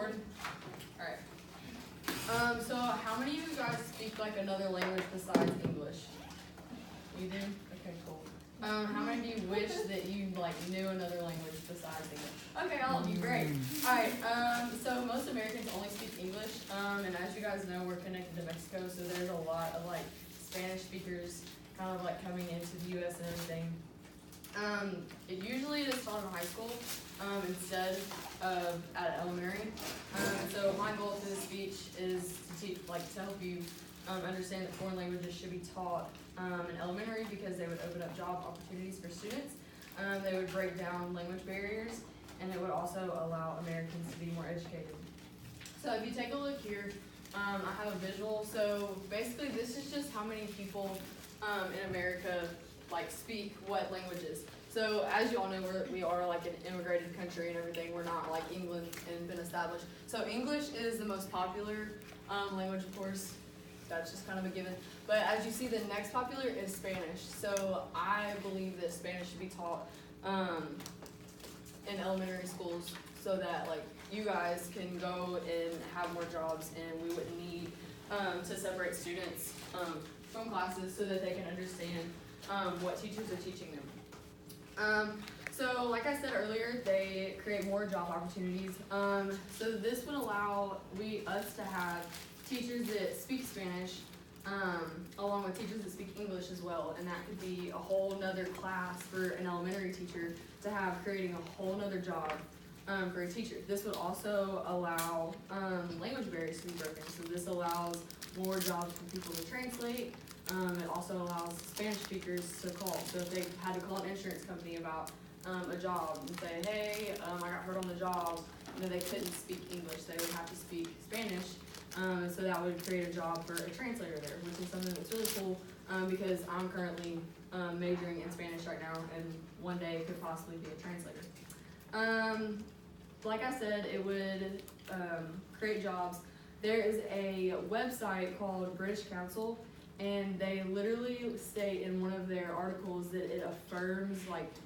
recording? Alright. So how many of you guys speak like another language besides English? You do? Okay, cool. How many do you wish that you like knew another language besides English? Okay, all of you, great. Alright, so most Americans only speak English, and as you guys know, we're connected to Mexico, so there's a lot of like Spanish speakers kind of like coming into the US and everything. It usually is taught in high school instead of at elementary. So my goal through this speech is to teach, to help you understand that foreign languages should be taught in elementary because they would open up job opportunities for students. They would break down language barriers, and it would also allow Americans to be more educated. So if you take a look here, I have a visual. So basically, this is just how many people in America speak what languages. So as you all know, we are like an immigrated country and everything. We're not like England and been established. So English is the most popular language, of course. That's just kind of a given. But as you see, the next popular is Spanish. So I believe that Spanish should be taught in elementary schools so that you guys can go and have more jobs, and we wouldn't need to separate students from classes so that they can understand what teachers are teaching them. So like I said earlier, they create more job opportunities. So this would allow us to have teachers that speak Spanish, along with teachers that speak English as well. And that could be a whole nother class for an elementary teacher to have, creating a whole nother job for a teacher. This would also allow language barriers to be broken. So this allows more jobs for people to translate. It also allows Spanish speakers to call. So if they had to call an insurance company about a job and say, hey, I got hurt on the job, they couldn't speak English. They would have to speak Spanish. And so that would create a job for a translator there, which is something that's really cool because I'm currently majoring in Spanish right now, and one day could possibly be a translator. Like I said, it would create jobs. There is a website called British Council, and they literally state in one of their articles that it affirms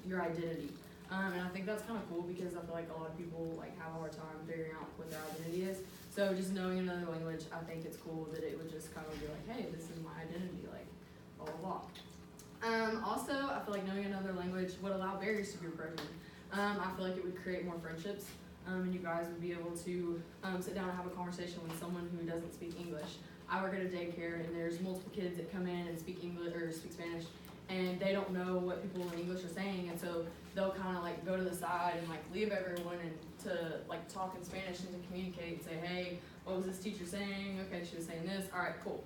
your identity. And I think that's kind of cool because I feel like a lot of people have a hard time figuring out what their identity is. So just knowing another language, I think it's cool that it would just kind of be like, hey, this is my identity, blah, blah, blah. Also, I feel like knowing another language would allow barriers to be broken. I feel like it would create more friendships, and you guys would be able to sit down and have a conversation with someone who doesn't speak English. I work at a daycare, and there's multiple kids that come in and speak English or speak Spanish, and they don't know what people in English are saying, and so they'll kind of go to the side and leave everyone and to talk in Spanish and to communicate and say, hey, what was this teacher saying? Okay, she was saying this. All right, cool.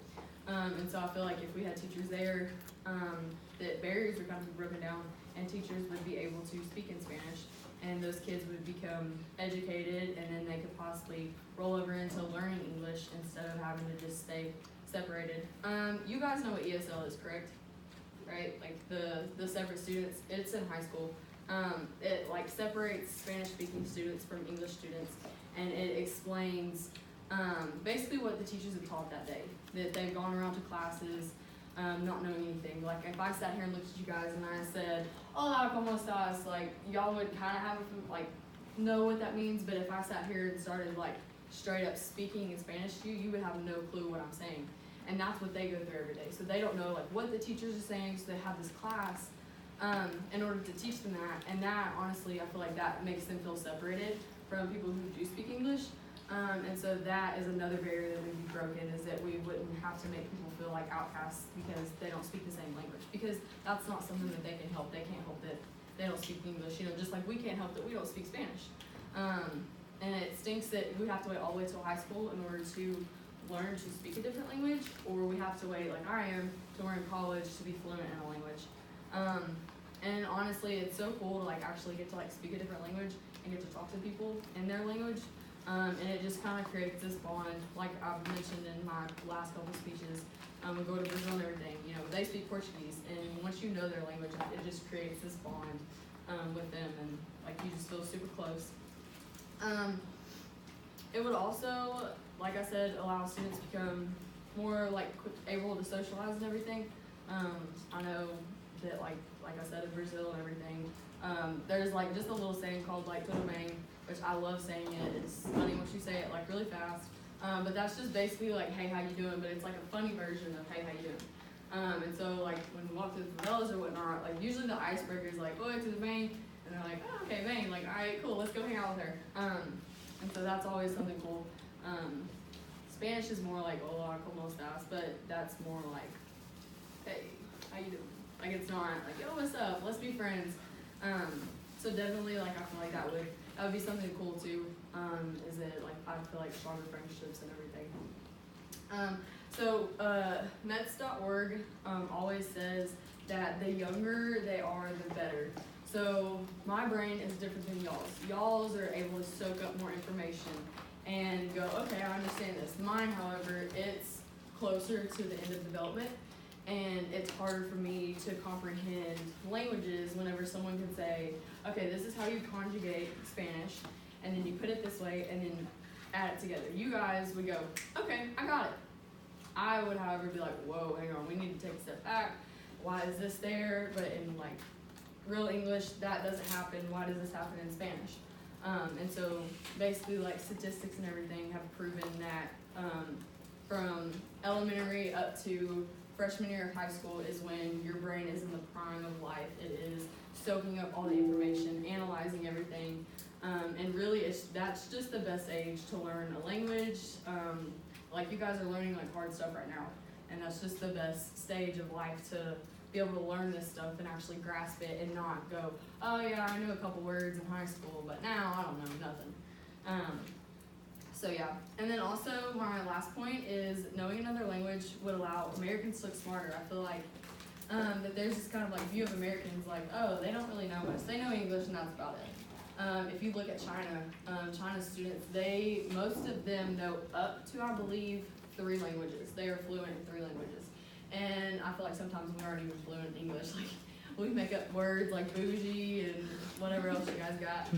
And so I feel like if we had teachers there, that barriers would kind of be broken down, and teachers would be able to speak in Spanish, and those kids would become educated, and then they could possibly roll over into learning English instead of having to just stay separated. You guys know what ESL is, correct? Right? The separate students, it's in high school. It separates Spanish-speaking students from English students, and it explains basically what the teachers have taught that day. That they've gone around to classes not knowing anything. If I sat here and looked at you guys and I said, hola, ¿cómo estás? Y'all would kind of have know what that means, but if I sat here and started straight up speaking in Spanish to you, you would have no clue what I'm saying. And that's what they go through every day. So they don't know what the teachers are saying, so they have this class in order to teach them that. And that, honestly, I feel like that makes them feel separated from people who do speak English. And so that is another barrier that would be broken, is that we wouldn't have to make people feel like outcasts because they don't speak the same language. Because that's not something that they can help. They can't help that they don't speak English, just like we can't help that we don't speak Spanish. And it stinks that we have to wait all the way till high school in order to learn to speak a different language, or we have to wait, like I am, till we're in college to be fluent in a language. And honestly, it's so cool to actually get to speak a different language and get to talk to people in their language. And it just kind of creates this bond, like I've mentioned in my last couple speeches. We go to Brazil and everything, they speak Portuguese, and once you know their language, it just creates this bond with them, and you just feel super close. It would also, like I said, allow students to become more able to socialize and everything. I know that like I said in Brazil and everything, there's just a little saying called Toni Cain, which I love saying it. It's funny once you say it like really fast. But that's just basically like, hey, how you doing? But it's like a funny version of, hey, how you doing? And so like when we walk through the favelas or whatnot, like usually the icebreaker is like, oh, to the vein, and they're like, oh, okay, vein, like, all right, cool, let's go hang out with her. And so that's always something cool. Spanish is more like hola, como estás, but that's more like, hey, how you doing? Like it's not like, yo, what's up? Let's be friends. So definitely like I feel like that would be something cool too. Is it like I feel like stronger friendships and everything. So Mets.org always says that the younger they are, the better. So my brain is different than y'all's. Y'all's are able to soak up more information and go, okay, I understand this. Mine, however, it's closer to the end of development, and it's harder for me to comprehend languages whenever someone can say, okay, this is how you conjugate Spanish, and then you put it this way, and then add it together. You guys would go, okay, I got it. I would, however, be like, whoa, hang on, we need to take a step back. Why is this there? But in like real English, that doesn't happen. Why does this happen in Spanish? And so basically like statistics and everything have proven that from elementary up to freshman year of high school is when your brain is in the prime of life. It is soaking up all the information, analyzing everything, and really that's just the best age to learn a language. Like you guys are learning like hard stuff right now, and that's just the best stage of life to be able to learn this stuff and actually grasp it and not go, oh yeah, I knew a couple words in high school, but now I don't know nothing. So yeah, and then also my last point is knowing another language would allow Americans to look smarter. I feel like that there's this kind of like view of Americans like, oh, they don't really know much. They know English and that's about it. If you look at China, China's students, most of them know up to, I believe, 3 languages. They are fluent in 3 languages. And I feel like sometimes we aren't even fluent in English. Like we make up words like bougie and whatever else you guys got.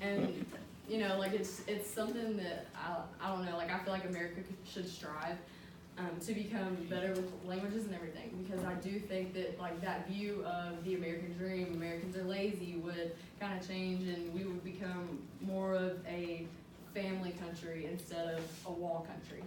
And you know, like it's something that I don't know. Like I feel like America should strive to become better with languages and everything, because I do think that like that view of the American dream, Americans are lazy, would kind of change, and we would become more of a family country instead of a wall country.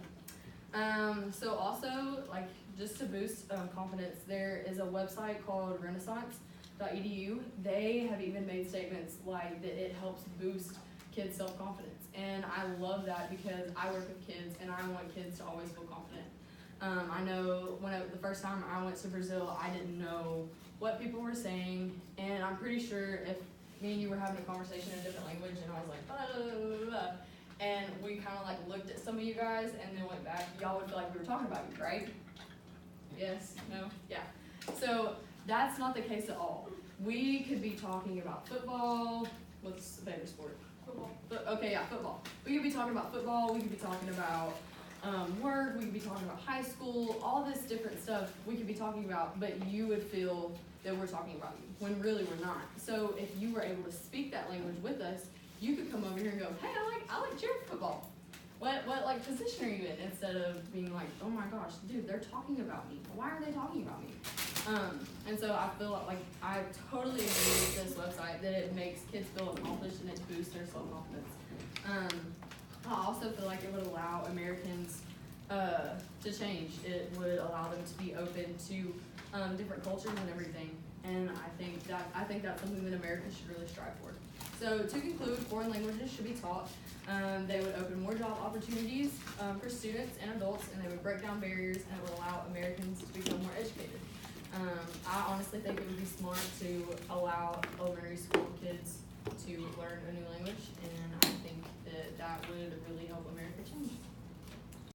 So also, like, just to boost confidence, there is a website called renaissance.edu. They have even made statements like that it helps boost kids' self-confidence. And I love that because I work with kids and I want kids to always feel confident. I know the first time I went to Brazil, I didn't know what people were saying, and I'm pretty sure if me and you were having a conversation in a different language and I was like, blah, blah, blah, blah, and we kind of like looked at some of you guys and then went back, y'all would feel like we were talking about you, right? Yes? No? Yeah. So that's not the case at all. We could be talking about football. What's the favorite sport? Football. Okay, yeah, football. We could be talking about football. We could be talking about work. We could be talking about high school. All this different stuff we could be talking about, but you would feel that we're talking about you when really we're not. So if you were able to speak that language with us, you could come over here and go, hey, I like cheer football. What like position are you in? Instead of being like, oh my gosh, dude, they're talking about me. Why are they talking about me? And so I feel like I totally agree with this website that it makes kids feel accomplished and it boosts their self-confidence. I also feel like it would allow Americans to change. It would allow them to be open to different cultures and everything. And I think that's something that America should really strive for. So to conclude, foreign languages should be taught. They would open more job opportunities for students and adults, and they would break down barriers, and it would allow Americans to become more educated. I honestly think it would be smart to allow elementary school kids to learn a new language, and I think that would really help America change.